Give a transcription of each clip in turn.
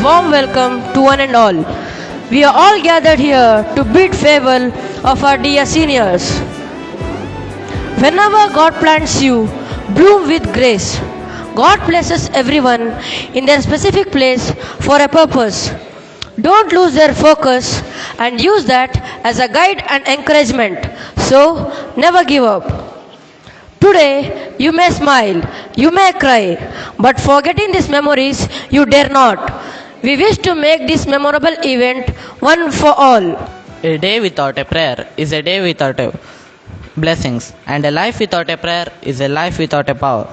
warm welcome to one and all. We are all gathered here to bid farewell of our dear seniors. Whenever God plants you, bloom with grace. God places everyone in their specific place for a purpose. Don't lose their focus and use that as a guide and encouragement. So, never give up. Today, you may smile, you may cry, but forgetting these memories, you dare not. We wish to make this memorable event one for all. A day without a prayer is a day without a blessings, and a life without a prayer is a life without a power.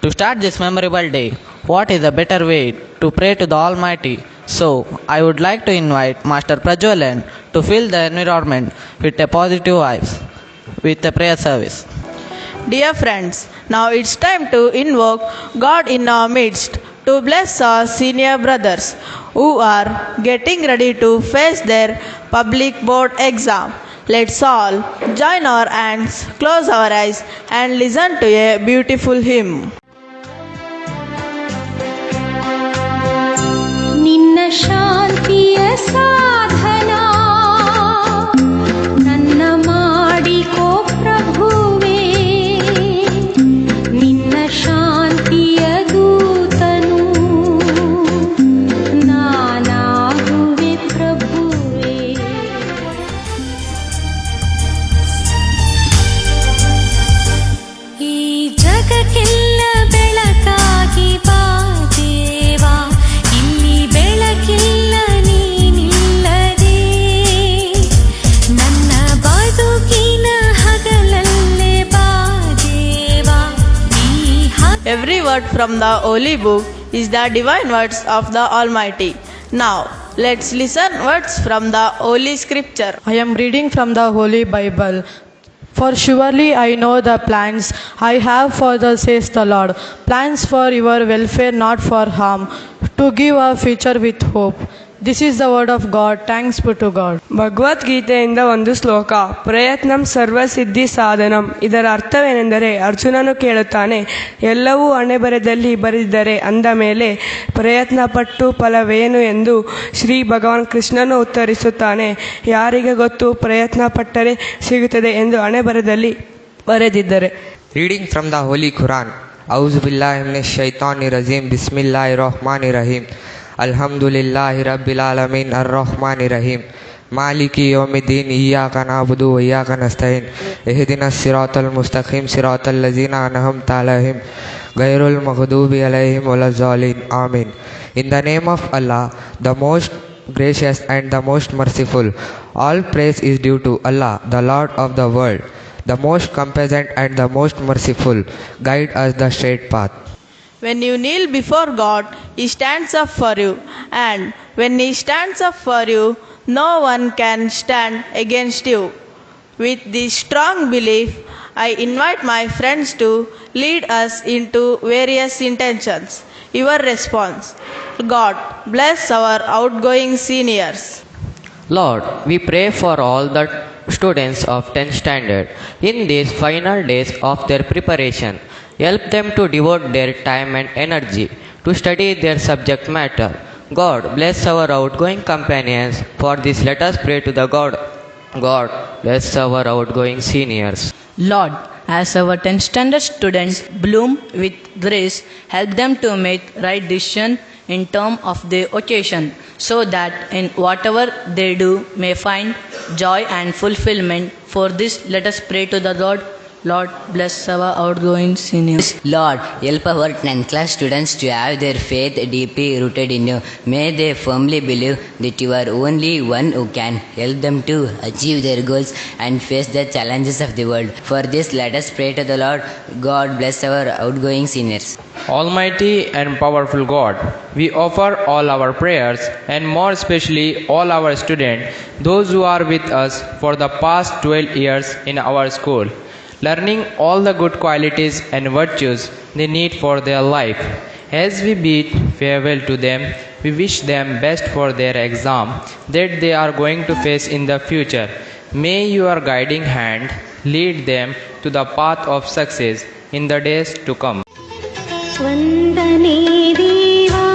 To start this memorable day, what is a better way to pray to the Almighty? So, I would like to invite Master Prajolan to fill the environment with a positive vibes with a prayer service. Dear friends, now it's time to invoke God in our midst to bless our senior brothers who are getting ready to face their public board exam. Let's all join our hands, close our eyes, and listen to a beautiful hymn. ನಿನ್ನ ಶಾಂತಿಯ ಸಾಧನ ನನ್ನ ಮಾಡಿಕೋ ಪ್ರಭುವೇ ನಿನ್ನ ಶಾಂತಿಯ ದೂತನು ನಾನಾಗುವೆ ಪ್ರಭುವೇ. ಈ ಜಗಕ್ಕೆಲ್ಲ ಬೆಳಕಾಗಿ ಬಾ ದೇವಾ, ಇಲ್ಲಿ ಬೆಳಕಿಲ್ಲ ನೀನಿಲ್ಲದೆ ನನ್ನ ಬದುಕಿನ ಹಗಲಲ್ಲೇ ಬಾ ದೇವಾ. Every word from the Holy Book is the divine words of the Almighty. Now, let's listen words from the Holy Scripture. I am reading from the Holy Bible. For surely I know the plans I have for the, says the Lord, plans for your welfare, not for harm, to give a future with hope. This is the word of God. Thanks be to God. ಭಗವದ್ಗೀತೆಯಿಂದ ಒಂದು ಶ್ಲೋಕ. ಪ್ರಯತ್ನಂ ಸರ್ವಸಿದ್ಧಿ ಸಾಧನಂ. ಇದರ ಅರ್ಥವೇನೆಂದರೆ, ಅರ್ಜುನನು ಕೇಳುತ್ತಾನೆ, ಎಲ್ಲವೂ ಹಣೆಬರದಲ್ಲಿ ಬರೆದಿದ್ದರೆ ಅಂದ ಮೇಲೆ ಪ್ರಯತ್ನ ಪಟ್ಟು ಫಲವೇನು ಎಂದು ಶ್ರೀ ಭಗವಾನ್ ಕೃಷ್ಣನು ಉತ್ತರಿಸುತ್ತಾನೆ, ಯಾರಿಗೆ ಗೊತ್ತು, ಪ್ರಯತ್ನ ಪಟ್ಟರೆ ಸಿಗುತ್ತದೆ ಎಂದು ಹಣೆಬರದಲ್ಲಿ ಬರೆದಿದ್ದರೆ. Reading from the Holy Quran. A'udhu billahi minash shaitanir rajim. Bismillahir rahmanir rahim. Alhamdulillahi rabbil alamin ar-rahmanir rahim. Maliki yawmiddin. Iyyaka na'budu wa iyyaka nasta'in. Ihdinas siratal mustaqim siratal ladzina an'amta 'alaihim ghayril maghdubi 'alaihim waladdallin. Amin. In the name of Allah, the most gracious and the most merciful. All praise is due to Allah, the Lord of the world, the most compassionate and the most merciful. Guide us the straight path. When you kneel before God, He stands up for you, and when He stands up for you, no one can stand against you. With this strong belief, I invite my friends to lead us into various intentions. Your response. God bless our outgoing seniors. Lord, we pray for all the students of 10th standard in these final days of their preparation. Help them to devote their time and energy to study their subject matter. God bless our outgoing companions. For this, let us pray to the God. God bless our outgoing seniors. Lord, as our 10th standard students bloom with grace, help them to make right decision in terms of their occasion, so that in whatever they do may find joy and fulfillment. For this, let us pray to the Lord. Lord, bless our outgoing seniors. Lord, help our 10th class students to have their faith deeply rooted in you. May they firmly believe that you are only one who can help them to achieve their goals and face the challenges of the world. For this, let us pray to the Lord. God bless our outgoing seniors. Almighty and powerful God, we offer all our prayers, and more especially all our students, those who are with us for the past 12 years in our school, learning all the good qualities and virtues they need for their life. As we bid farewell to them, we wish them best for their exam that they are going to face in the future. May your guiding hand lead them to the path of success in the days to come. ವಂದನೆ ದೇವಾ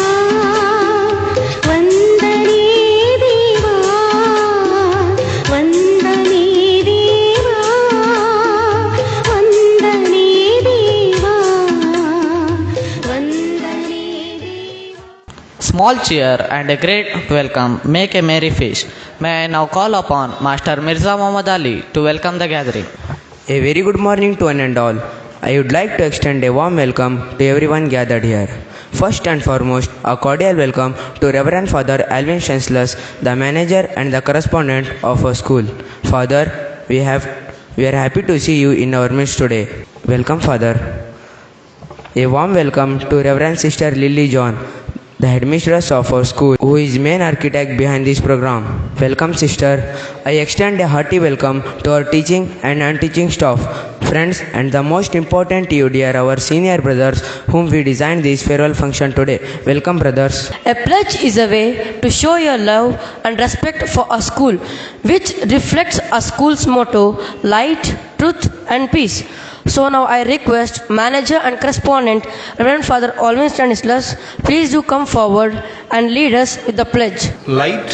small cheer and a great welcome make a merry feast. May I now call upon Master Mirza Muhammad Ali to welcome the gathering. A very good morning to one and all. I would like to extend a warm welcome to everyone gathered here. First and foremost, a cordial welcome to Reverend Father Alvin Stanislaus, the manager and the correspondent of our school. Father, we are happy to see you in our midst today. Welcome, Father. A warm welcome to Reverend Sister Lily John, the headmistress of our school, who is main architect behind this program. Welcome, sister. I extend a hearty welcome to our teaching and non-teaching staff, friends, and the most important you, dear, our senior brothers, whom we designed this farewell function today. Welcome, brothers. A pledge is a way to show your love and respect for a school, which reflects a school's motto, light, truth, and peace. So now I request manager and correspondent Reverend Father Alvin Stanislaus, please do come forward and lead us with the pledge. Light,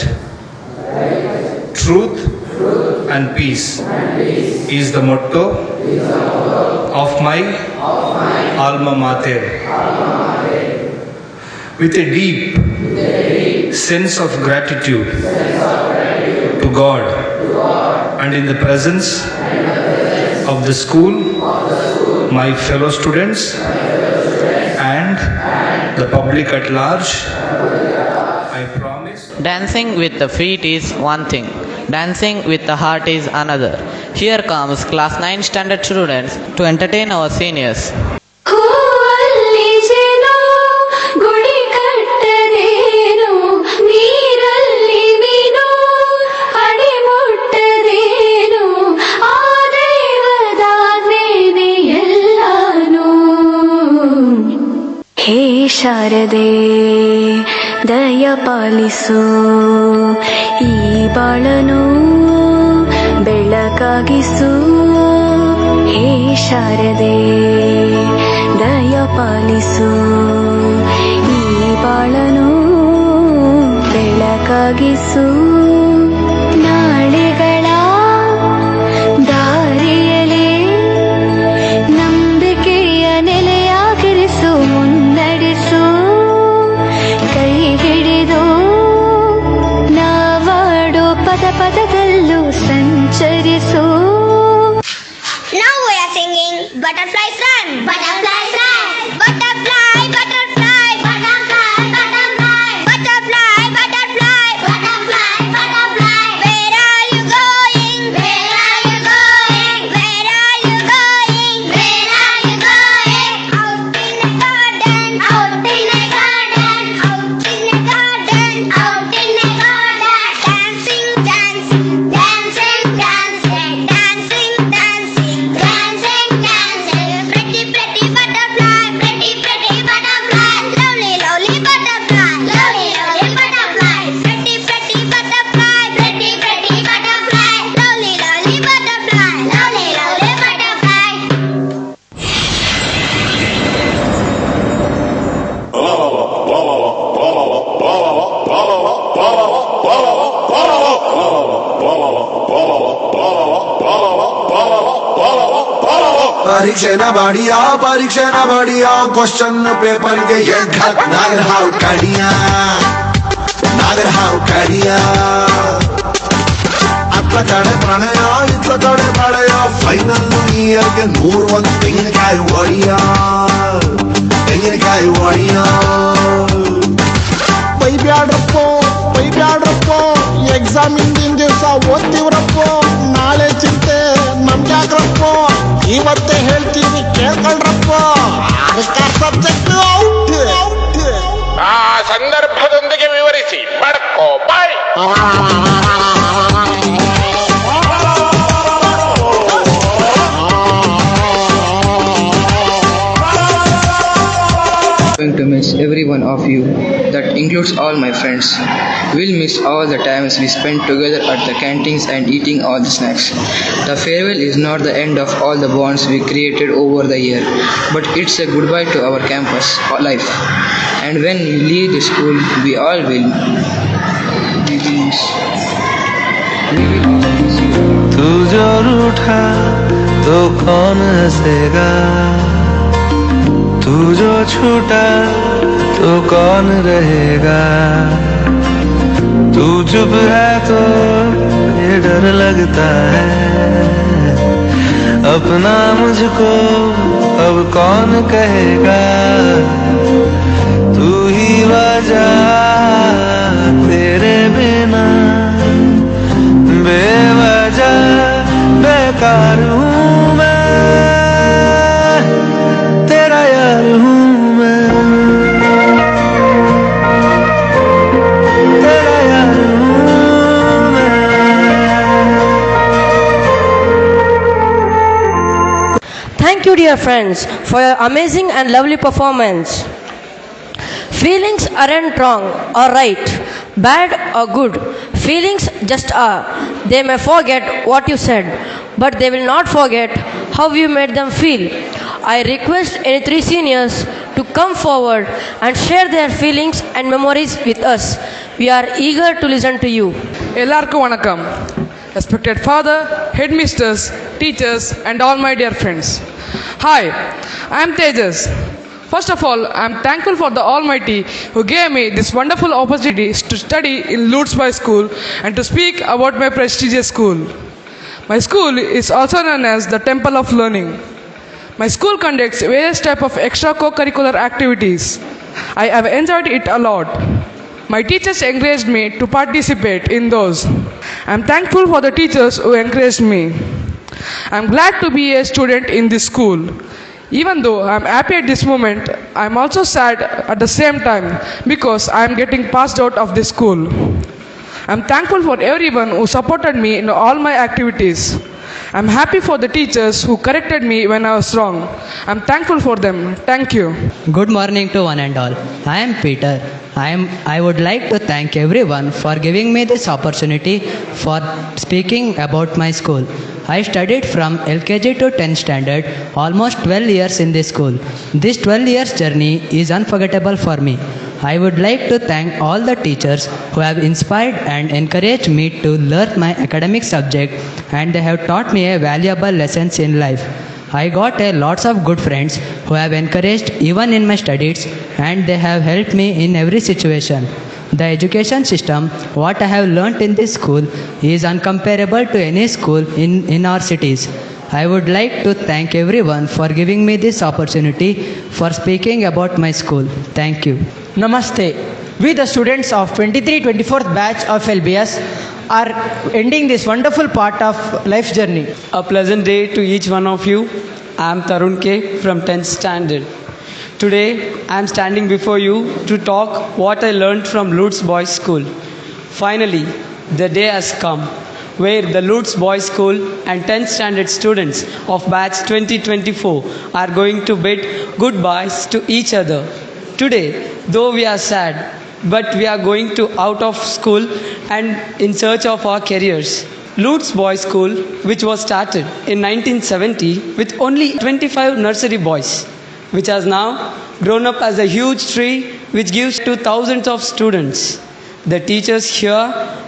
truth, and peace is the motto of my alma mater. With a deep sense of gratitude to God and in the presence of the school, my fellow students, and the public at large, I promise. Dancing with the feet is one thing, dancing with the heart is another. Here comes class 9 standard students to entertain our seniors. ಹೇ ಶಾರದೆ ದಯ ಪಾಲಿಸು ಈ ಬಾಳನು ಬೆಳಕಾಗಿಸು ಹೇ ಶಾರದೆ ದಯ ಪಾಲಿಸು ಈ ಬಾಳನು ಬೆಳಕಾಗಿಸು ನಾಳೆಗಳ ದಾರಿಯಲೇ ನಂಬಿಕೆಯ ನೆಲೆಯಾಗಿರಿಸು ಮುನ್ನಡೆಸು ಕೈ ಹಿಡಿದು ನಾವಾಡೋ ಪದ ಪದದಲ್ಲೂ ಸಂಚರಿಸು. Now we are singing Butterflies Run. Butterflies run. Butterfly, butterfly, butterfly, butterfly, butterfly, butterfly, butterfly, butterfly. Where are you going? Where are you going? Where are you going? Where are you going? Out in a garden, out in a garden, out in a garden, out in a garden. Dancing, dancing, dancing, dancing, dancing, dancing, dancing, dancing. Pretty, pretty butterfly, pretty, pretty butterfly. Lovely, lovely butterfly, lovely, lovely butterfly. Pretty, pretty butterfly, pretty, pretty butterfly. Lovely, lovely butterfly, lovely, lovely butterfly. ಪರೀಕ್ಷೆ ಬಡಿಯ question ಪೇಪರ್ಗೆ ನಾಗರ ಹಾವು ಕಡಿಯ ಅತ್ಲ ಕಡೆ ಪ್ರಣಯ ಇತ್ಲ ಕಡೆ ಪ್ರಳಯ final ಇಯರ್ಗೆ 101 ತೆಂಗಿನಕಾಯಿ ಒಡಿಯ ಬೈಬ್ಯಾಡ್ರಪ್ಪ exam ಹಿಂದಿನ ದಿವಸ ಓದ್ತೀವ್ರಪ್ಪ ನಾಳೆ ಚಿಂತೆ ನಮ್ಗ್ಯಾಕ್ರಪ್ಪ ಇವತ್ತೇ ಹೇಳ್ತೀವಿ ಕೇಳ್ಕೊಳ್ರಪ್ಪ ಸಬ್ಜೆಕ್ಟ್ ಔಟ್ ಆ ಸಂದರ್ಭದೊಂದಿಗೆ ವಿವರಿಸಿ ಬಡ್ಕೋ ಬಾಯ್. Going to miss every one of you. That includes all my friends. We'll miss all the times we spent together at the canteens and eating all the snacks. The farewell is not the end of all the bonds we created over the year, but it's a goodbye to our campus life. And when we leave the school, we all will miss you. तू जो रूठा तो कौन हंसेगा, तू जो छूटा तो कौन रहेगा? तू चुप है तो ये डर लगता है, अपना मुझको अब कौन कहेगा? तू ही वजह, तेरे बिना बेवजह बेकार हूँ मैं, तेरा यार हूँ मैं, तेरा यार हूँ मैं। Thank you, dear friends, for your amazing and lovely performance. Feelings aren't wrong or right, bad or good. Feelings just are. They may forget what you said, but they will not forget how you made them feel. I request any three seniors to come forward and share their feelings and memories with us. We are eager to listen to you. எல்லாருக்கும் வணக்கம். Respected father, headmisters, teachers and all my dear friends. Hi, I am Tejas. First of all, I am thankful for the Almighty who gave me this wonderful opportunity to study in Lutz Boys School and to speak about my prestigious school. My school is also known as the Temple of Learning. My school conducts various types of extra co-curricular activities. I have enjoyed it a lot. My teachers encouraged me to participate in those. I am thankful for the teachers who encouraged me. I am glad to be a student in this school. Even though I am happy at this moment, I am also sad at the same time because I am getting passed out of this school. I am thankful for everyone who supported me in all my activities. I am happy for the teachers who corrected me when I was wrong. I am thankful for them. Thank you. Good morning to one and all. I am Peter. I would like to thank everyone for giving me this opportunity for speaking about my school. I studied from LKG to 10th standard, almost 12 years in this school. This 12 years journey is unforgettable for me. I would like to thank all the teachers who have inspired and encouraged me to learn my academic subject, and they have taught me a valuable lessons in life. I got a lots of good friends who have encouraged even in my studies, and they have helped me in every situation. The education system, what I have learnt in this school, is uncomparable to any school in our cities. I would like to thank everyone for giving me this opportunity for speaking about my school. Thank you. Namaste. We, the students of 23-24th batch of LBS, are ending this wonderful part of life journey. A pleasant day to each one of you. I am Tarun K from 10th standard. Today I am standing before you to talk what I learned from Lutz Boys School. Finally, the day has come where the Lutz Boys School and 10th standard students of batch 2024 are going to bid goodbyes to each other. Today, though we are sad, but we are going to out of school and in search of our careers. Lutz Boys School, which was started in 1970 with only 25 nursery boys, which has now grown up as a huge tree which gives to thousands of students. The teachers here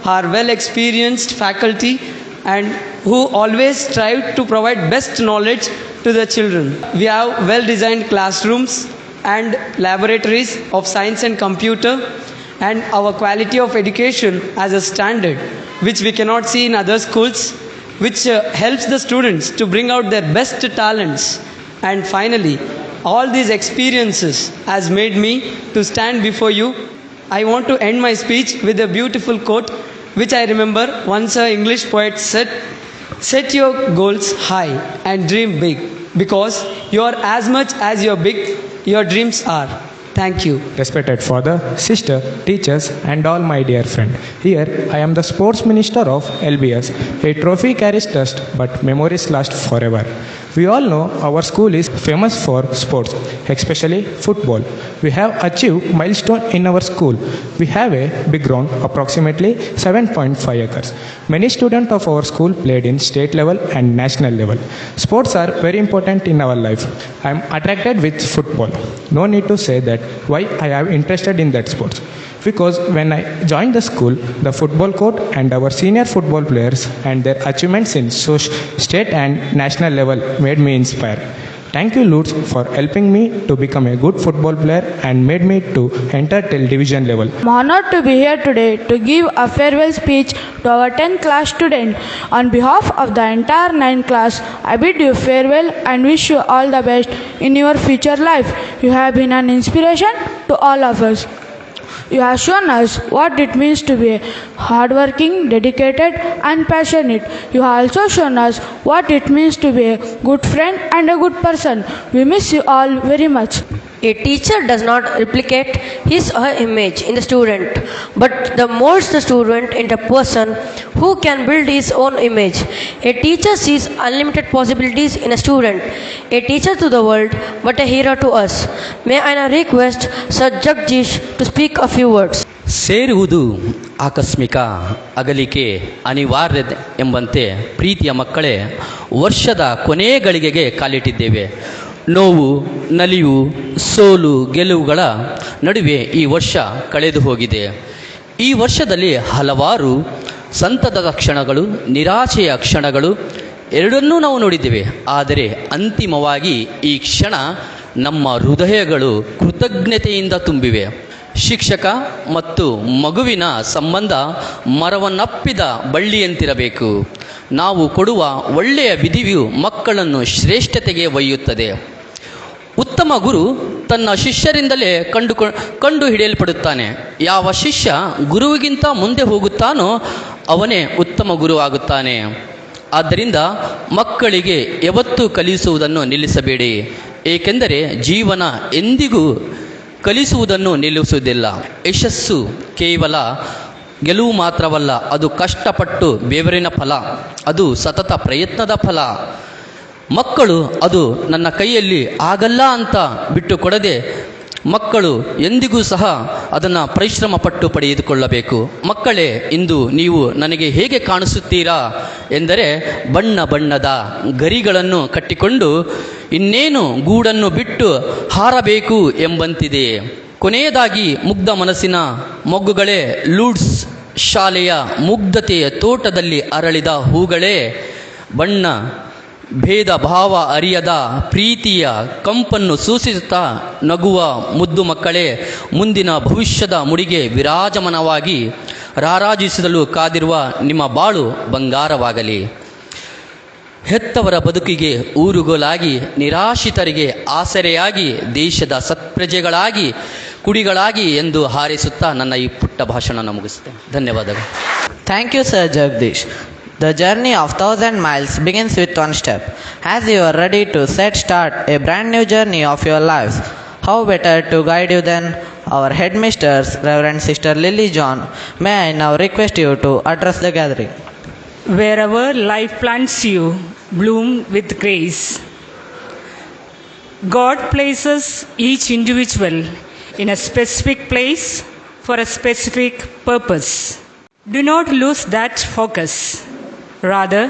are well experienced faculty and who always strive to provide best knowledge to the children. We have well designed classrooms and laboratories of science and computer, and our quality of education as a standard which we cannot see in other schools, which helps the students to bring out their best talents. And finally, all these experiences has made me to stand before you. I want to end my speech with a beautiful quote which I remember once an English poet said, "Set your goals high and dream big, because you are as much as your dreams are." Thank you. Respected father, sister, teachers and all my dear friend. Here I am the sports minister of LBS. A trophy carries dust but memories last forever. We all know our school is famous for sports, especially football. We have achieved milestone in our school. We have a big ground, approximately 7.5 acres. Many students of our school played in state level and national level. Sports are very important in our life. I am attracted with football. No need to say that why I am interested in that sports. Because when I joined the school, the football coach and our senior football players and their achievements in state and national level made me inspired. Thank you, Lutz, for helping me to become a good football player and made me to enter till division level. I'm honored to be here today to give a farewell speech to our 10th class student. On behalf of the entire 9th class, I bid you farewell and wish you all the best in your future life. You have been an inspiration to all of us. You have shown us what it means to be hardworking, dedicated, and passionate. You have also shown us what it means to be a good friend and a good person. We miss you all very much. A teacher does not replicate his or her image in the student, but molds the student into a person who can build his own image. A teacher sees unlimited possibilities in a student, a teacher to the world, but a hero to us. May I now request Sir Jagdish to speak a few words. ಸೇರುವುದು ಆಕಸ್ಮಿಕ, ಅಗಲಿಕೆ ಅನಿವಾರ್ಯ ಎಂಬಂತೆ ಪ್ರೀತಿಯ ಮಕ್ಕಳೇ, ವರ್ಷದ ಕೊನೆಯ ಗಳಿಗೆಗೆ ಕಾಲಿಟ್ಟಿದ್ದೇವೆ. ನೋವು, ನಲಿವು, ಸೋಲು, ಗೆಲುವುಗಳ ನಡುವೆ ಈ ವರ್ಷ ಕಳೆದು ಹೋಗಿದೆ. ಈ ವರ್ಷದಲ್ಲಿ ಹಲವಾರು ಸಂತಸದ ಕ್ಷಣಗಳು, ನಿರಾಶೆಯ ಕ್ಷಣಗಳು ಎರಡನ್ನೂ ನಾವು ನೋಡಿದ್ದೇವೆ. ಆದರೆ ಅಂತಿಮವಾಗಿ ಈ ಕ್ಷಣ ನಮ್ಮ ಹೃದಯಗಳು ಕೃತಜ್ಞತೆಯಿಂದ ತುಂಬಿವೆ. ಶಿಕ್ಷಕ ಮತ್ತು ಮಗುವಿನ ಸಂಬಂಧ ಮರವನ್ನಪ್ಪಿದ ಬಳ್ಳಿಯಂತಿರಬೇಕು. ನಾವು ಕೊಡುವ ಒಳ್ಳೆಯ ವಿಧಿಯು ಮಕ್ಕಳನ್ನು ಶ್ರೇಷ್ಠತೆಗೆ ಒಯ್ಯುತ್ತದೆ. ಉತ್ತಮ ಗುರು ತನ್ನ ಶಿಷ್ಯರಿಂದಲೇ ಕಂಡು ಹಿಡಿಯಲ್ಪಡುತ್ತಾನೆ. ಯಾವ ಶಿಷ್ಯ ಗುರುವಿಗಿಂತ ಮುಂದೆ ಹೋಗುತ್ತಾನೋ ಅವನೇ ಉತ್ತಮ ಗುರು ಆಗುತ್ತಾನೆ. ಆದ್ದರಿಂದ ಮಕ್ಕಳಿಗೆ ಯಾವತ್ತೂ ಕಲಿಸುವುದನ್ನು ನಿಲ್ಲಿಸಬೇಡಿ, ಏಕೆಂದರೆ ಜೀವನ ಎಂದಿಗೂ ಕಲಿಸುವುದನ್ನು ನಿಲ್ಲಿಸುವುದಿಲ್ಲ. ಯಶಸ್ಸು ಕೇವಲ ಗೆಲುವು ಮಾತ್ರವಲ್ಲ, ಅದು ಕಷ್ಟಪಟ್ಟು ಬೆವರಿನ ಫಲ, ಅದು ಸತತ ಪ್ರಯತ್ನದ ಫಲ. ಮಕ್ಕಳು ಅದು ನನ್ನ ಕೈಯಲ್ಲಿ ಆಗಲ್ಲ ಅಂತ ಬಿಟ್ಟು ಕೊಡದೆ, ಮಕ್ಕಳು ಎಂದಿಗೂ ಸಹ ಅದನ್ನು ಪರಿಶ್ರಮ ಪಟ್ಟು ಪಡೆದುಕೊಳ್ಳಬೇಕು. ಮಕ್ಕಳೇ, ಇಂದು ನೀವು ನನಗೆ ಹೇಗೆ ಕಾಣಿಸುತ್ತೀರಾ ಎಂದರೆ ಬಣ್ಣ ಬಣ್ಣದ ಗರಿಗಳನ್ನು ಕಟ್ಟಿಕೊಂಡು ಇನ್ನೇನು ಗೂಡನ್ನು ಬಿಟ್ಟು ಹಾರಬೇಕು ಎಂಬಂತಿದೆ. ಕೊನೆಯದಾಗಿ ಮುಗ್ಧ ಮನಸ್ಸಿನ ಮೊಗ್ಗುಗಳೇ, ಲೂಡ್ಸ್ ಶಾಲೆಯ ಮುಗ್ಧತೆಯ ತೋಟದಲ್ಲಿ ಅರಳಿದ ಹೂಗಳೇ, ಬಣ್ಣ ಭೇದ ಭಾವ ಅರಿಯದ ಪ್ರೀತಿಯ ಕಂಪನ್ನು ಸೂಚಿಸುತ್ತಾ ನಗುವ ಮುದ್ದು ಮಕ್ಕಳೇ, ಮುಂದಿನ ಭವಿಷ್ಯದ ಮುಡಿಗೆ ವಿರಾಜಮಾನವಾಗಿ ರಾರಾಜಿಸಲು ಕಾದಿರುವ ನಿಮ್ಮ ಬಾಳು ಬಂಗಾರವಾಗಲಿ. ಹೆತ್ತವರ ಬದುಕಿಗೆ ಊರುಗೋಲಾಗಿ, ನಿರಾಶ್ರಿತರಿಗೆ ಆಸರೆಯಾಗಿ, ದೇಶದ ಸತ್ಪ್ರಜೆಗಳಾಗಿ, ಕುಡಿಗಳಾಗಿ ಎಂದು ಹಾರೈಸುತ್ತಾ ನನ್ನ ಈ ಪುಟ್ಟ ಭಾಷಣ ಮುಗಿಸುತ್ತೇನೆ. ಧನ್ಯವಾದಗಳು. Thank you, Sir Jagdish. The journey of 1000 miles begins with one step. As you are ready to start a brand new journey of your lives, how better to guide you than our headmistress, Reverend Sister Lily John. May I now request you to address the gathering. Wherever life plants you, bloom with grace. God places each individual in a specific place for a specific purpose. Do not lose that focus. Rather,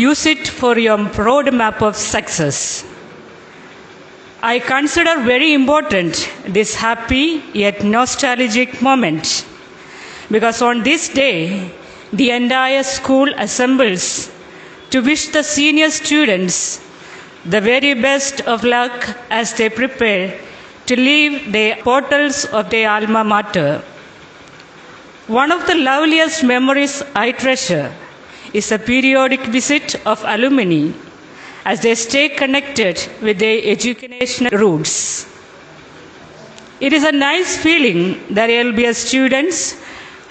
use it for your roadmap of success. I consider very important this happy yet nostalgic moment, because on this day, the entire school assembles to wish the senior students the very best of luck as they prepare to leave the portals of their alma mater. One of the loveliest memories I treasure is a periodic visit of alumni as they stay connected with their educational roots. It is a nice feeling that LBS students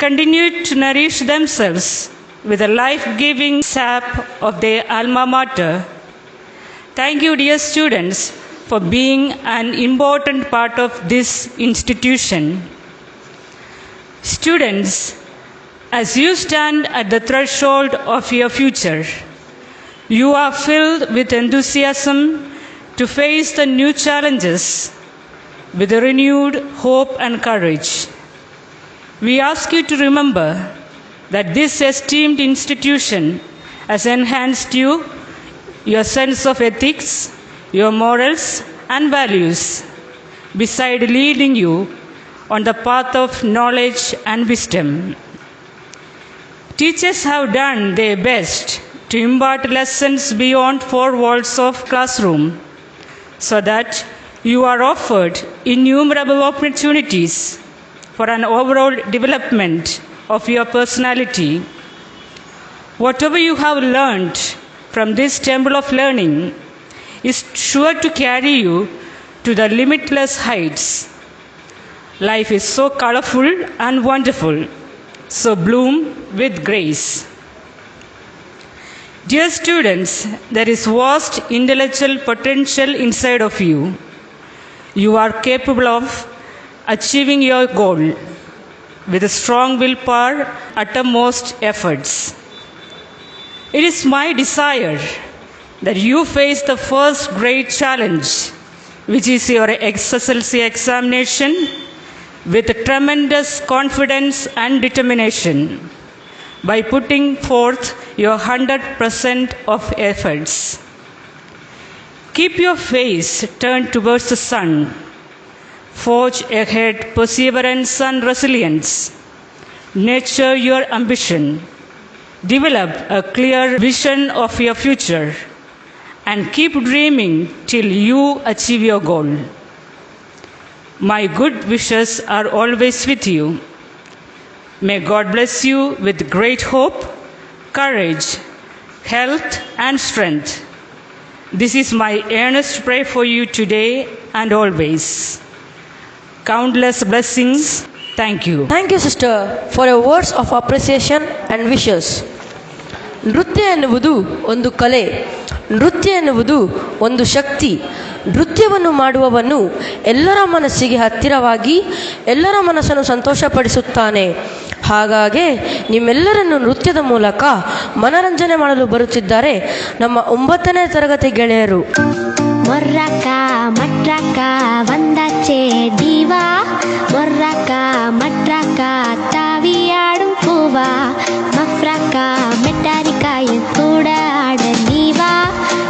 continue to nourish themselves with the life-giving sap of their alma mater. Thank you, dear students, for being an important part of this institution. Students, as you stand at the threshold of your future, you are filled with enthusiasm to face the new challenges with a renewed hope and courage. We ask you to remember that this esteemed institution has enhanced you, your sense of ethics, your morals and values, beside leading you on the path of knowledge and wisdom. Teachers have done their best to impart lessons beyond four walls of classroom. so that you are offered innumerable opportunities for an overall development of your personality. Whatever you have learned from this temple of learning is sure to carry you to the limitless heights. Life is so colorful and wonderful, so bloom with grace. Dear students, there is vast intellectual potential inside of you. You are capable of achieving your goal with a strong willpower, uttermost efforts. It is my desire that you face the first great challenge, which is your SSLC examination, with tremendous confidence and determination, by putting forth your 100% of efforts. Keep your face turned towards the sun. Forge ahead perseverance and resilience. Nurture your ambition. Develop a clear vision of your future and keep dreaming till you achieve your goal. My good wishes are always with you. May God bless you with great hope, courage, health, and strength. This is my earnest prayer for you today and always. Countless blessings. Thank you. Thank you, sister, for your words of appreciation and wishes. ನೃತ್ಯ ಎನ್ನುವುದು ಒಂದು ಕಲೆ, ನೃತ್ಯ ಎನ್ನುವುದು ಒಂದು ಶಕ್ತಿ. ನೃತ್ಯವನ್ನು ಮಾಡುವವನು ಎಲ್ಲರ ಮನಸ್ಸಿಗೆ ಹತ್ತಿರವಾಗಿ ಎಲ್ಲರ ಮನಸ್ಸನ್ನು ಸಂತೋಷಪಡಿಸುತ್ತಾನೆ. ಹಾಗಾಗಿ ನಿಮ್ಮೆಲ್ಲರನ್ನು ನೃತ್ಯದ ಮೂಲಕ ಮನರಂಜನೆ ಮಾಡಲು ಬರುತ್ತಿದ್ದಾರೆ ನಮ್ಮ 9ನೇ ತರಗತಿ ಗೆಳೆಯರು. ಮೊರ್ರಕ ಮಟ್ರಕ ವಂದಾಚೆ ದೀವಾ, ಮೊರ್ರಕ ಮಟ್ರಕ ತಾವಿಯಾಡುಂ பூவா, மஃப்ரக்கா மெட்டாரிக்காய கூட ஆட நீவா,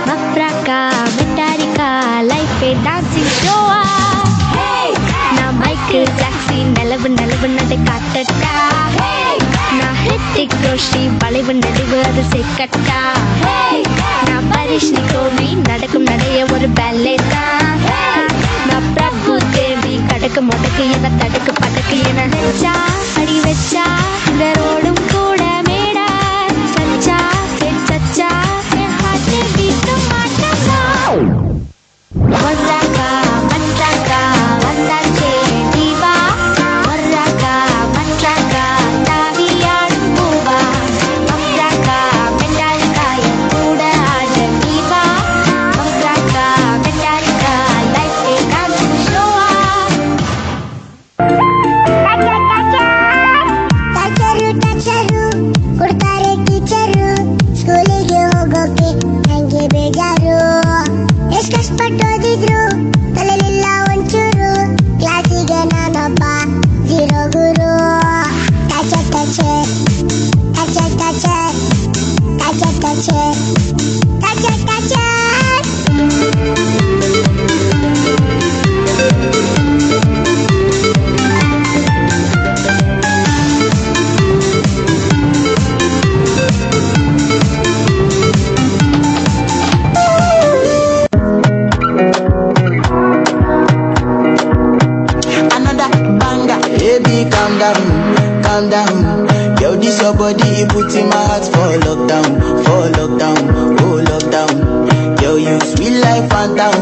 மஃப்ரக்கா மெட்டாரிக்கா லைஃப் டான்சிங் ஷோவா. நான் மைக்கேல் ஜாக்சன் நிலவு நிலவு நடை காட்டட்டா, நான் ஹித்திக் ரோஷி வளைவு நடிவு அது செக்கட்டா, நான் பரிஷ்ணி கோவி நடக்கும் நடைய ஒரு பேலே தான், நான் பிரபு தேவி கடக்கு முடக்கு என தடுக்கு படக்கு என வச்சா அடி வச்சா இந்த ரோடும் கூட மேடா சச்சா சச்சா என் ஹார்ட் பீட் மாட்டமா. மொர்ரக்கா மட்ரக்கா வந்தாச்சே தீவா, மொர்ரக்கா மட்ரக்கா தாவியாடும் பூவா, மஃப்ரக்கா மெட்டாரிக்கா என் கூட ஆட நீவா, மஃப்ரக்கா மெட்டாரிக்கா லைஃப் டான்சிங் ஷோவா. ಟಚರು ಕೊಡ್ತಾರೆ ಟೀಚರು, ಸ್ಕೂಲಿಗೆ ಹೋಗೋಕೆ ನಂಗೆ ಬೇಜಾರು, ಎಷ್ಟು ಕಷ್ಟಪಟ್ಟು ಓದಿದ್ರು ತಲೆಲಿಲ್ಲ ಒಂಚೂರು, ಕ್ಲಾಸಿಗೆ ನಾನೊಬ್ಬ zero Guru. ಟಚರ್ ಟಚರ್ ಟಚರ್ ಟಚರ್ ಟಚರ್ ಟಚರ್ ಟಚರ್ ಟಚರ್. Baby, calm down, calm down. Yo, this your body, it puts in my heart for lockdown, oh lockdown. Yo, you sweet like phantom,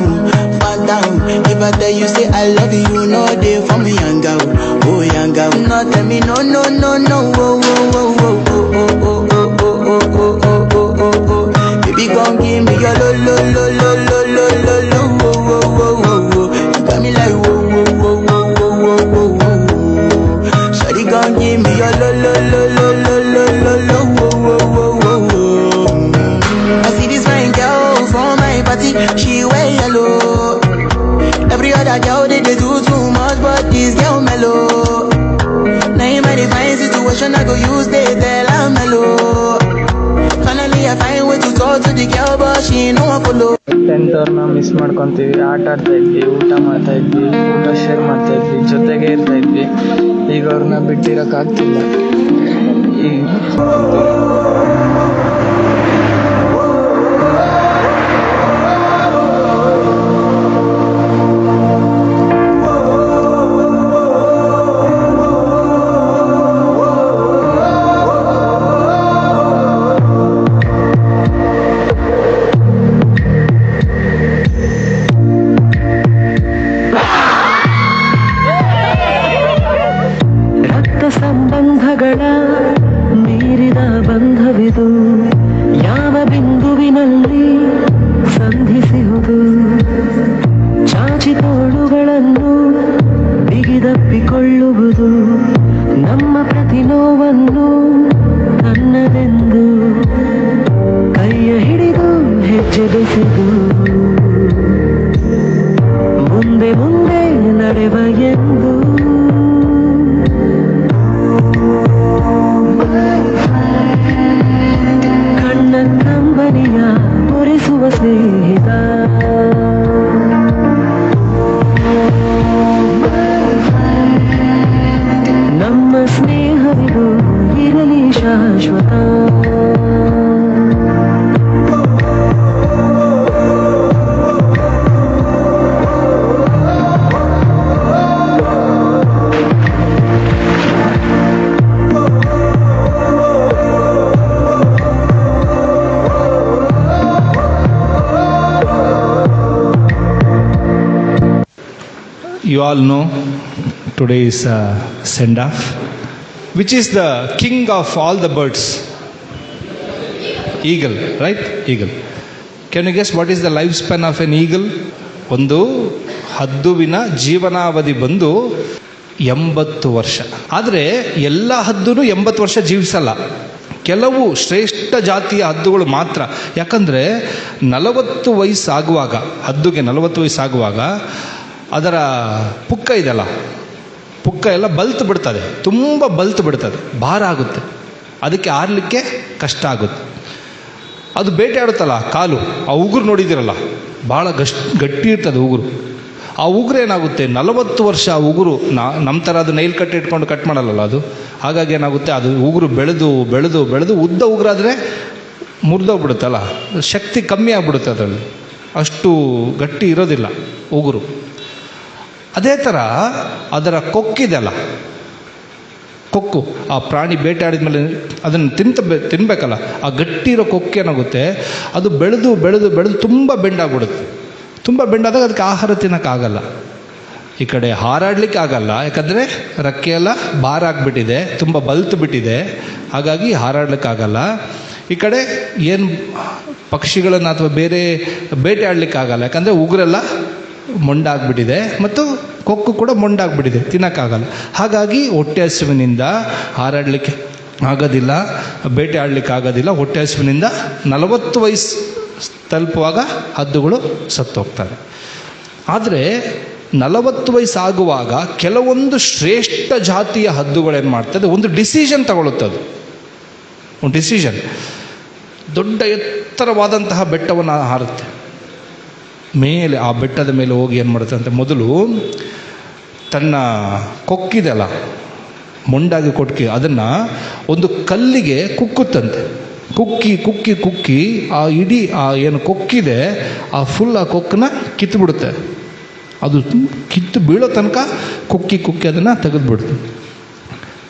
phantom. If I tell you say I love you, you know they for me young girl, oh young girl. No tell me no, no, no, no, oh, oh, oh, oh, oh, oh, oh, oh, oh, oh, oh, oh, oh, oh. Baby, gon' give me your lo, lo, lo, lo, lo, lo, lo, lo, oh, oh, oh, oh, oh. You got me like whoa, whoa, whoa, whoa, whoa, whoa, whoa. Shawty gon' give me your lo, lo, lo, lo, lo, lo, lo, lo, oh, oh, oh, oh, oh. I see this fine girl from my party, she wear yellow. Every other girl they do too much, but this girl mellow. Now in my divine situation, I go use they tell I'm mellow. Finally I find way to talk to the girl, but she ain't no one follow. 10th ಅವ್ರನ್ನ miss ಮಾಡ್ಕೊತೀವಿ. ಆಟ ಆಡ್ತಾ ಇದ್ವಿ, ಊಟ ಮಾಡ್ತಾ ಇದ್ವಿ, ಊಟ share ಮಾಡ್ತಾ ಇದ್ವಿ, ಜೊತೆಗೆ ಇರ್ತಾ ಇದ್ವಿ. ಈಗ ಅವ್ರನ್ನ ಬಿಟ್ಟಿರೋಕ್ಕಾಗ್ತಿಲ್ಲ. ಬಾಳಿನಲ್ಲಿ ಸಂಧಿಸುವುದು, ಚಾಚಿ ತೋಳುಗಳನ್ನು ಬಿಗಿದಪ್ಪಿಕೊಳ್ಳುವುದು, ನಮ್ಮ ಪ್ರತಿ ನೋವನ್ನು ನನ್ನದೆಂದು ಕೈಯ ಹಿಡಿದು ಹೆಜ್ಜೆ ಬೆಸೆದು ಮುಂದೆ ಮುಂದೆ ನಡೆವ ಎಂದು ಕಣ್ಣ ಕಂಬನಿಯ ಒರೆಸುವ ಸ್ನೇಹಿತ, ನಮ್ಮ ಸ್ನೇಹವಿದು ಇರಲಿ ಶಾಶ್ವತ. You all know today is send-off. Which is the king of all the birds? Eagle, right? Eagle. Can you guess what is the lifespan of an eagle? ಒಂದು ಹದ್ದುವಿನ ಜೀವನಾವಧಿ ಬಂದು 80 ವರ್ಷ. ಆದರೆ ಎಲ್ಲ ಹದ್ದುನು 80 ವರ್ಷ ಜೀವಿಸಲ್ಲ. ಕೆಲವು ಶ್ರೇಷ್ಠ ಜಾತಿಯ ಹದ್ದುಗಳು ಮಾತ್ರ. ಯಾಕಂದರೆ 40 ವಯಸ್ಸಾಗುವಾಗ, ಹದ್ದುಗೆ 40 ವಯಸ್ಸಾಗುವಾಗ ಅದರ ಪುಕ್ಕ ಇದೆಲ್ಲ, ಪುಕ್ಕ ಎಲ್ಲ ಬಲ್ತು ಬಿಡ್ತದೆ, ತುಂಬ ಬಲ್ತು ಬಿಡ್ತದೆ, ಭಾರ ಆಗುತ್ತೆ, ಅದಕ್ಕೆ ಆರಲಿಕ್ಕೆ ಕಷ್ಟ ಆಗುತ್ತೆ. ಅದು ಬೇಟೆ ಆಡುತ್ತಲ್ಲ ಕಾಲು, ಆ ಉಗುರು ನೋಡಿದಿರಲ್ಲ, ಭಾಳ ಗಟ್ಟಿ ಇರ್ತದೆ ಉಗುರು. ಆ ಉಗುರು ಏನಾಗುತ್ತೆ, 40 ವರ್ಷ ಆ ಉಗುರು ನಮ್ಮ ಥರ ಅದು ನೈಲ್ ಕಟ್ ಇಟ್ಕೊಂಡು ಕಟ್ ಮಾಡಲ್ಲ ಅದು. ಹಾಗಾಗಿ ಏನಾಗುತ್ತೆ, ಅದು ಉಗುರು ಬೆಳೆದು ಬೆಳೆದು ಬೆಳೆದು ಉದ್ದ ಉಗುರಾದರೆ ಮುರಿದೋಗ್ಬಿಡುತ್ತಲ್ಲ, ಶಕ್ತಿ ಕಮ್ಮಿ ಆಗಿಬಿಡುತ್ತೆ ಅದರಲ್ಲಿ, ಅಷ್ಟು ಗಟ್ಟಿ ಇರೋದಿಲ್ಲ ಉಗುರು. ಅದೇ ಥರ ಅದರ ಕೊಕ್ಕಿದೆಲ್ಲ, ಕೊಕ್ಕು, ಆ ಪ್ರಾಣಿ ಬೇಟೆ ಆಡಿದ್ಮೇಲೆ ಅದನ್ನು ತಿನ್ನಬೇಕಲ್ಲ, ಆ ಗಟ್ಟಿ ಇರೋ ಕೊಕ್ಕೆ ಏನಾಗುತ್ತೆ, ಅದು ಬೆಳೆದು ಬೆಳೆದು ಬೆಳೆದು ತುಂಬ ಬೆಂಡಾಗ್ಬಿಡುತ್ತೆ. ತುಂಬ ಬೆಂಡಾದಾಗ ಅದಕ್ಕೆ ಆಹಾರ ತಿನ್ನೋಕ್ಕಾಗಲ್ಲ, ಈ ಕಡೆ ಹಾರಾಡಲಿಕ್ಕೆ ಆಗಲ್ಲ, ಯಾಕಂದರೆ ರೆಕ್ಕೆ ಎಲ್ಲ ಭಾರ ಆಗಿಬಿಟ್ಟಿದೆ, ತುಂಬ ಬಲ್ತು ಬಿಟ್ಟಿದೆ, ಹಾಗಾಗಿ ಹಾರಾಡ್ಲಿಕ್ಕಾಗಲ್ಲ. ಈ ಕಡೆ ಏನು ಪಕ್ಷಿಗಳನ್ನು ಅಥವಾ ಬೇರೆ ಬೇಟೆ ಆಡಲಿಕ್ಕಾಗಲ್ಲ, ಯಾಕಂದರೆ ಉಗುರೆಲ್ಲ ಮೊಂಡಾಗ್ಬಿಟ್ಟಿದೆ ಮತ್ತು ಕೊಕ್ಕು ಕೂಡ ಮೊಂಡಾಗ್ಬಿಟ್ಟಿದೆ, ತಿನ್ನೋಕ್ಕಾಗಲ್ಲ. ಹಾಗಾಗಿ ಹೊಟ್ಟೆ ಹಸುವಿನಿಂದ ಹಾರಾಡಲಿಕ್ಕೆ ಆಗೋದಿಲ್ಲ, ಬೇಟೆ ಆಡಲಿಕ್ಕೆ ಆಗೋದಿಲ್ಲ. ಹೊಟ್ಟೆ ಹಸುವಿನಿಂದ 40 ವಯಸ್ಸು ತಲುಪುವಾಗ ಹದ್ದುಗಳು ಸತ್ತೋಗ್ತವೆ. ಆದರೆ 40 ವಯಸ್ಸಾಗುವಾಗ ಕೆಲವೊಂದು ಶ್ರೇಷ್ಠ ಜಾತಿಯ ಹದ್ದುಗಳೇನು ಮಾಡ್ತದೆ, ಒಂದು ಡಿಸಿಷನ್ ತಗೊಳ್ಳುತ್ತದೆ. ಒಂದು ಡಿಸಿಷನ್, ದೊಡ್ಡ ಎತ್ತರವಾದಂತಹ ಬೆಟ್ಟವನ್ನು ಹಾರುತ್ತೆ ಮೇಲೆ, ಆ ಬೆಟ್ಟದ ಮೇಲೆ ಹೋಗಿ ಏನು ಮಾಡುತ್ತೆ ಅಂತ, ಮೊದಲು ತನ್ನ ಕೊಕ್ಕಿದೆಲ್ಲ ಮೊಂಡಾಗಿ ಕೊಕ್ಕಿ ಅದನ್ನು ಒಂದು ಕಲ್ಲಿಗೆ ಕುಕ್ಕುತ್ತಂತೆ. ಕುಕ್ಕಿ ಕುಕ್ಕಿ ಕುಕ್ಕಿ ಆ ಇಡೀ ಆ ಏನು ಕೊಕ್ಕಿದೆ ಆ ಫುಲ್ ಆ ಕೊಕ್ಕನ್ನ ಕಿತ್ತುಬಿಡುತ್ತೆ. ಅದು ಕಿತ್ತು ಬೀಳೋ ತನಕ ಕುಕ್ಕಿ ಕುಕ್ಕಿ ಅದನ್ನು ತೆಗೆದುಬಿಡುತ್ತೆ.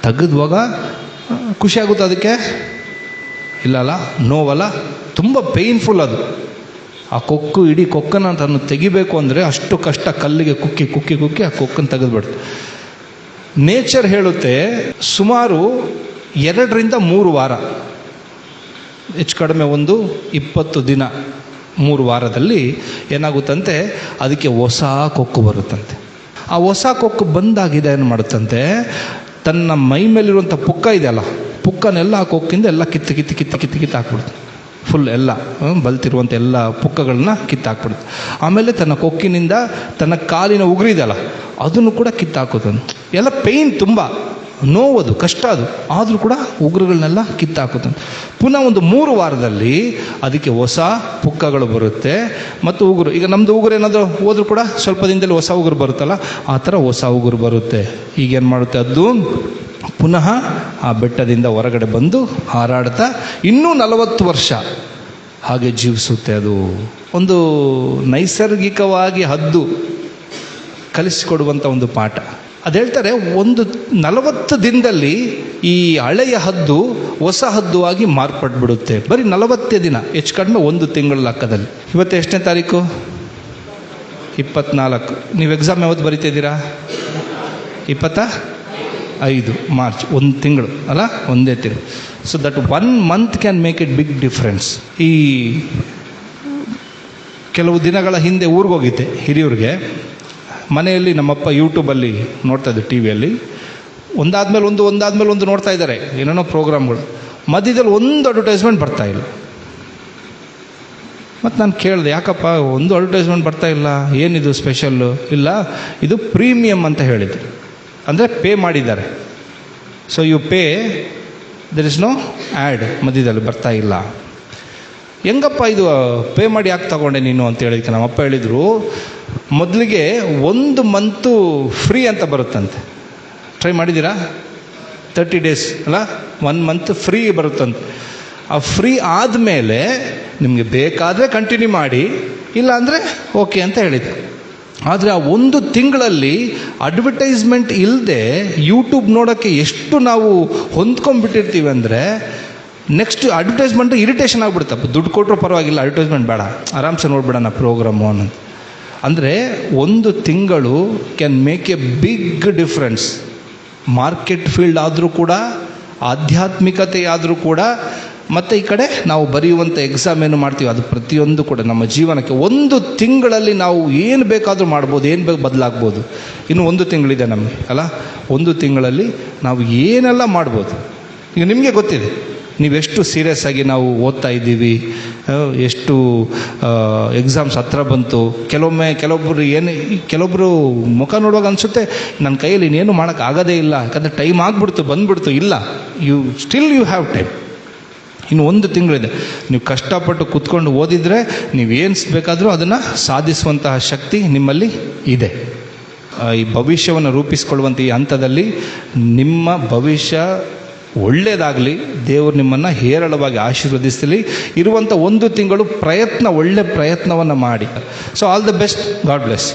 ತೆಗೆದುವಾಗ ಖುಷಿಯಾಗುತ್ತೆ ಅದಕ್ಕೆ? ಇಲ್ಲಲ್ಲ, ನೋವಲ್ಲ, ತುಂಬ ಪೇಯ್ನ್ಫುಲ್ ಅದು. ಆ ಕೊಕ್ಕು, ಇಡೀ ಕೊಕ್ಕನ್ನು ತನ್ನ ತೆಗಿಬೇಕು ಅಂದರೆ ಅಷ್ಟು ಕಷ್ಟ, ಕಲ್ಲಿಗೆ ಕುಕ್ಕಿ ಕುಕ್ಕಿ ಕುಕ್ಕಿ ಆ ಕೊಕ್ಕನ್ನು ತೆಗೆದುಬಿಡ್ತು. ನೇಚರ್ ಹೇಳುತ್ತೆ ಸುಮಾರು 2 ರಿಂದ 3 ವಾರ, ಹೆಚ್ಚು ಕಡಿಮೆ ಒಂದು 20 ದಿನ, 3 ವಾರದಲ್ಲಿ ಏನಾಗುತ್ತಂತೆ, ಅದಕ್ಕೆ ಹೊಸ ಕೊಕ್ಕು ಬರುತ್ತಂತೆ. ಆ ಹೊಸ ಕೊಕ್ಕು ಬಂದಾಗಿದೆ ಏನು ಮಾಡುತ್ತಂತೆ, ತನ್ನ ಮೈ ಮೇಲಿರುವಂಥ ಪುಕ್ಕ ಇದೆಯಲ್ಲ, ಪುಕ್ಕನೆಲ್ಲ ಆ ಕೊಕ್ಕಿಂದ ಎಲ್ಲ ಕಿತ್ತು ಕಿತ್ತು ಕಿತ್ತು ಕಿತ್ತು ಕಿತ್ತು ಹಾಕ್ಬಿಡುತ್ತೆ. ಫುಲ್ ಎಲ್ಲ ಬಲ್ತಿರುವಂಥ ಎಲ್ಲ ಪುಕ್ಕಗಳನ್ನ ಕಿತ್ತಾಕ್ಬಿಡುತ್ತೆ. ಆಮೇಲೆ ತನ್ನ ಕೊಕ್ಕಿನಿಂದ ತನ್ನ ಕಾಲಿನ ಉಗುರಿದೆಯಲ್ಲ ಅದನ್ನು ಕೂಡ ಕಿತ್ತಾಕೋದು. ಎಲ್ಲ ಪೇಯ್ನ್, ತುಂಬ ನೋವದು, ಕಷ್ಟ ಅದು, ಆದರೂ ಕೂಡ ಉಗುರುಗಳನ್ನೆಲ್ಲ ಕಿತ್ತಾಕೋದು. ಪುನಃ ಒಂದು 3 ವಾರದಲ್ಲಿ ಅದಕ್ಕೆ ಹೊಸ ಪುಕ್ಕಗಳು ಬರುತ್ತೆ ಮತ್ತು ಉಗುರು. ಈಗ ನಮ್ಮದು ಉಗುರು ಏನಾದರೂ ಹೋದ್ರೂ ಕೂಡ ಸ್ವಲ್ಪ ದಿನದಲ್ಲಿ ಹೊಸ ಉಗುರು ಬರುತ್ತಲ್ಲ, ಆ ಥರ ಹೊಸ ಉಗುರು ಬರುತ್ತೆ. ಈಗೇನು ಮಾಡುತ್ತೆ, ಅದು ಪುನಃ ಆ ಬೆಟ್ಟದಿಂದ ಹೊರಗಡೆ ಬಂದು ಹಾರಾಡ್ತಾ ಇನ್ನೂ 40 ವರ್ಷ ಹಾಗೆ ಜೀವಿಸುತ್ತೆ. ಅದು ಒಂದು ನೈಸರ್ಗಿಕವಾಗಿ ಹದ್ದು ಕಲಿಸಿಕೊಡುವಂಥ ಒಂದು ಪಾಠ. ಅದು ಹೇಳ್ತಾರೆ, ಒಂದು 40 ದಿನದಲ್ಲಿ ಈ ಹಳೆಯ ಹದ್ದು ಹೊಸ ಹದ್ದು ಆಗಿ ಮಾರ್ಪಟ್ಬಿಡುತ್ತೆ. ಬರೀ 40 ದಿನ, ಹೆಚ್ಚು ಕಡಿಮೆ 1 ತಿಂಗಳ ಲೆಕ್ಕದಲ್ಲಿ. ಇವತ್ತು ಎಷ್ಟನೇ ತಾರೀಕು? 24. ನೀವು ಎಕ್ಸಾಮ್ ಯಾವತ್ತು ಬರೀತಿದ್ದೀರಾ? 25 ಮಾರ್ಚ್. 1 ತಿಂಗಳು ಅಲ್ಲ, ಒಂದೇ ತಿಂಗಳು. So that 1 month can make it big difference. ಈ ಕೆಲವು ದಿನಗಳ ಹಿಂದೆ ಊರಿಗೆ ಹೋಗಿದ್ದೆ ಹಿರಿಯೂರಿಗೆ. ಮನೆಯಲ್ಲಿ ನಮ್ಮಪ್ಪ ಯೂಟ್ಯೂಬಲ್ಲಿ ನೋಡ್ತಾ ಇದ್ದೆ, ಟಿ ವಿಯಲ್ಲಿ ಒಂದಾದ್ಮೇಲೆ ಒಂದು ನೋಡ್ತಾ ಇದ್ದಾರೆ ಏನೇನೋ ಪ್ರೋಗ್ರಾಮ್ಗಳು. ಮಧ್ಯದಲ್ಲಿ ಒಂದು ಅಡ್ವರ್ಟೈಸ್ಮೆಂಟ್ ಬರ್ತಾ ಇಲ್ಲ. ಮತ್ತು ನಾನು ಕೇಳಿದೆ, ಯಾಕಪ್ಪ ಒಂದು ಅಡ್ವರ್ಟೈಸ್ಮೆಂಟ್ ಬರ್ತಾ ಇಲ್ಲ, ಏನಿದು ಸ್ಪೆಷಲ್ಲು? ಇಲ್ಲ, ಇದು ಪ್ರೀಮಿಯಮ್ ಅಂತ ಹೇಳಿದ್ರು, ಅಂದರೆ ಪೇ ಮಾಡಿದ್ದಾರೆ. So you pay, there is no ad, ಮಧ್ಯದಲ್ಲಿ ಬರ್ತಾ ಇಲ್ಲ. ಹೆಂಗಪ್ಪ ಇದು ಪೇ ಮಾಡಿ ಯಾಕೆ ತಗೊಂಡೆ ನೀನು ಅಂತ ಹೇಳಿದ್ದಕ್ಕೆ ನಮ್ಮಪ್ಪ ಹೇಳಿದರು, ಮೊದಲಿಗೆ 1 ಮಂತು ಫ್ರೀ ಅಂತ ಬರುತ್ತಂತೆ. ಟ್ರೈ ಮಾಡಿದ್ದೀರಾ? 30 days ಅಲ್ಲ, 1 ಮಂತ್ ಫ್ರೀ ಬರುತ್ತಂತೆ. ಆ ಫ್ರೀ ಆದಮೇಲೆ ನಿಮಗೆ ಬೇಕಾದರೆ ಕಂಟಿನ್ಯೂ ಮಾಡಿ, ಇಲ್ಲ ಅಂದರೆ ಓಕೆ ಅಂತ ಹೇಳಿದ್ರು. ಆದರೆ ಆ 1 ತಿಂಗಳಲ್ಲಿ ಅಡ್ವರ್ಟೈಸ್ಮೆಂಟ್ ಇಲ್ಲದೆ ಯೂಟ್ಯೂಬ್ ನೋಡೋಕ್ಕೆ ಎಷ್ಟು ನಾವು ಹೊಂದ್ಕೊಂಡ್ಬಿಟ್ಟಿರ್ತೀವಿ ಅಂದರೆ, ನೆಕ್ಸ್ಟ್ ಅಡ್ವರ್ಟೈಸ್ಮೆಂಟು ಇರಿಟೇಷನ್ ಆಗಿಬಿಡುತ್ತಪ್ಪ. ದುಡ್ಡು ಕೊಟ್ಟರು ಪರವಾಗಿಲ್ಲ, ಅಡ್ವರ್ಟೈಸ್ಮೆಂಟ್ ಬೇಡ, ಆರಾಮ್ಸೆ ನೋಡ್ಬಿಡೋಣ ಪ್ರೋಗ್ರಾಮು ಅನ್ನೋದು. ಅಂದರೆ 1 ತಿಂಗಳು can make a big difference. Market field ಆದರೂ ಕೂಡ, ಆಧ್ಯಾತ್ಮಿಕತೆ ಆದರೂ ಕೂಡ, ಮತ್ತು ಈ ಕಡೆ ನಾವು ಬರೆಯುವಂಥ ಎಕ್ಸಾಮ್ ಏನು ಮಾಡ್ತೀವಿ ಅದು ಪ್ರತಿಯೊಂದು ಕೂಡ ನಮ್ಮ ಜೀವನಕ್ಕೆ 1 ತಿಂಗಳಲ್ಲಿ ನಾವು ಏನು ಬೇಕಾದರೂ ಮಾಡ್ಬೋದು, ಏನು ಬೇಕು ಬದಲಾಗ್ಬೋದು. ಇನ್ನು 1 ತಿಂಗಳಿದೆ ನಮಗೆ ಅಲ್ಲ, 1 ತಿಂಗಳಲ್ಲಿ ನಾವು ಏನೆಲ್ಲ ಮಾಡ್ಬೋದು. ಈಗ ನಿಮಗೆ ಗೊತ್ತಿದೆ ನೀವೆಷ್ಟು ಸೀರಿಯಸ್ ಆಗಿ ನಾವು ಓದ್ತಾ ಇದ್ದೀವಿ, ಎಷ್ಟು ಎಕ್ಸಾಮ್ಸ್ ಹತ್ರ ಬಂತು. ಕೆಲವೊಬ್ಬರು ಮುಖ ನೋಡುವಾಗ ಅನಿಸುತ್ತೆ ನನ್ನ ಕೈಯಲ್ಲಿ ಇನ್ನೇನು ಮಾಡೋಕ್ಕಾಗೋದೇ ಇಲ್ಲ, ಯಾಕಂದರೆ ಟೈಮ್ ಬಂದ್ಬಿಡ್ತು. ಇಲ್ಲ, ಯು ಹ್ಯಾವ್ ಟೈಮ್. ಇನ್ನು 1 ತಿಂಗಳಿದೆ. ನೀವು ಕಷ್ಟಪಟ್ಟು ಕೂತ್ಕೊಂಡು ಓದಿದರೆ ನೀವೇನು ಬೇಕಾದರೂ ಅದನ್ನು ಸಾಧಿಸುವಂತಹ ಶಕ್ತಿ ನಿಮ್ಮಲ್ಲಿ ಇದೆ. ಈ ಭವಿಷ್ಯವನ್ನು ರೂಪಿಸ್ಕೊಳ್ಳುವಂಥ ಈ ಹಂತದಲ್ಲಿ ನಿಮ್ಮ ಭವಿಷ್ಯ ಒಳ್ಳೆಯದಾಗಲಿ, ದೇವರು ನಿಮ್ಮನ್ನು ಹೇರಳವಾಗಿ ಆಶೀರ್ವದಿಸಲಿ. ಇರುವಂಥ 1 ತಿಂಗಳು ಒಳ್ಳೆ ಪ್ರಯತ್ನವನ್ನು ಮಾಡಿ. So all the best, god bless.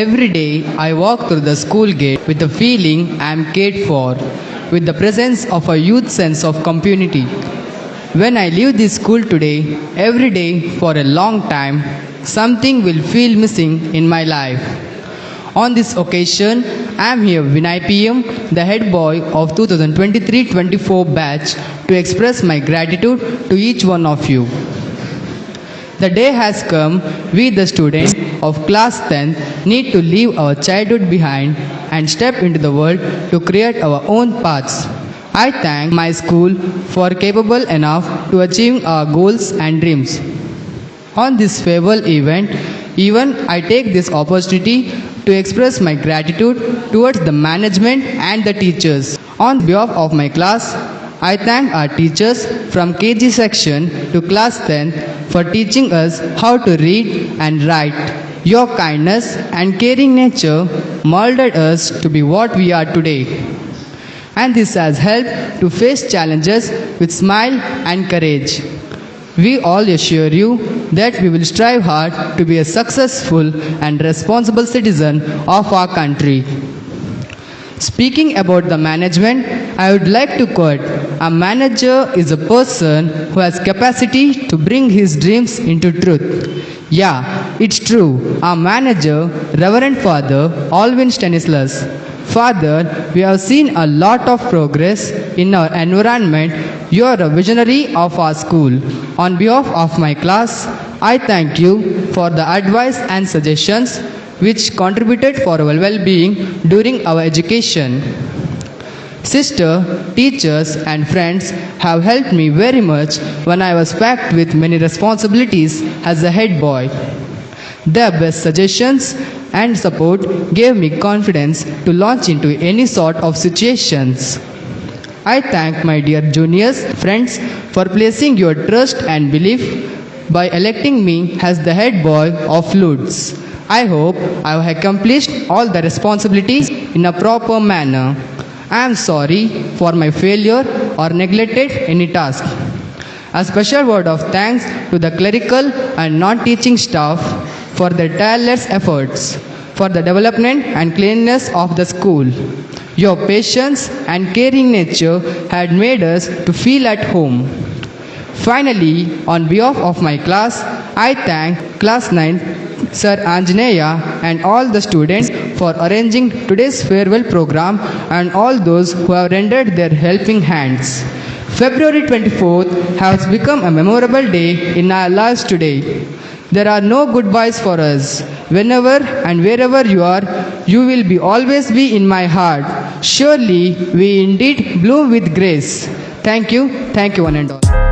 Every day I walk through the school gate with the feeling I am cared for, with the presence of a huge sense of community. When I leave this school today, every day for a long time, something will feel missing in my life. On this occasion, I am here Vinay PM, the head boy of 2023-24 batch, to express my gratitude to each one of you. The day has come, we the students of class 10th need to leave our childhood behind and step into the world to create our own paths. I thank my school for capable enough to achieve our goals and dreams. On this farewell event, even I take this opportunity to express my gratitude towards the management and the teachers. On behalf of my class, I thank our teachers from KG section to class 10th for teaching us how to read and write. Your kindness and caring nature molded us to be what we are today. And this has helped to face challenges with smile and courage. We all assure you that we will strive hard to be a successful and responsible citizen of our country. Speaking about the management, I would like to quote, a manager is a person who has capacity to bring his dreams into truth. Yeah, it's true. Our manager, Reverend Father Alvin Stanislas. Father, we have seen a lot of progress in our environment. You are a visionary of our school. On behalf of my class, I thank you for the advice and suggestions which contributed for our well-being during our education. Sister, teachers and friends have helped me very much when I was packed with many responsibilities as a head boy. Their best suggestions and support gave me confidence to launch into any sort of situations. I thank my dear juniors, friends for placing your trust and belief by electing me as the head boy of Lutz. I hope I have accomplished all the responsibilities in a proper manner. I am sorry for my failure or neglected any task. A special word of thanks to the clerical and non-teaching staff for their tireless efforts for the development and cleanliness of the school. Your patience and caring nature had made us to feel at home. Finally, on behalf of my class, I thank Class 9 Sir Anjaneya and all the students for arranging today's farewell program and all those who have rendered their helping hands. February 24th has become a memorable day in our lives today. There are no goodbyes for us. Whenever and wherever you are, you will be always be in my heart. Surely we indeed bloom with grace. Thank you one and all.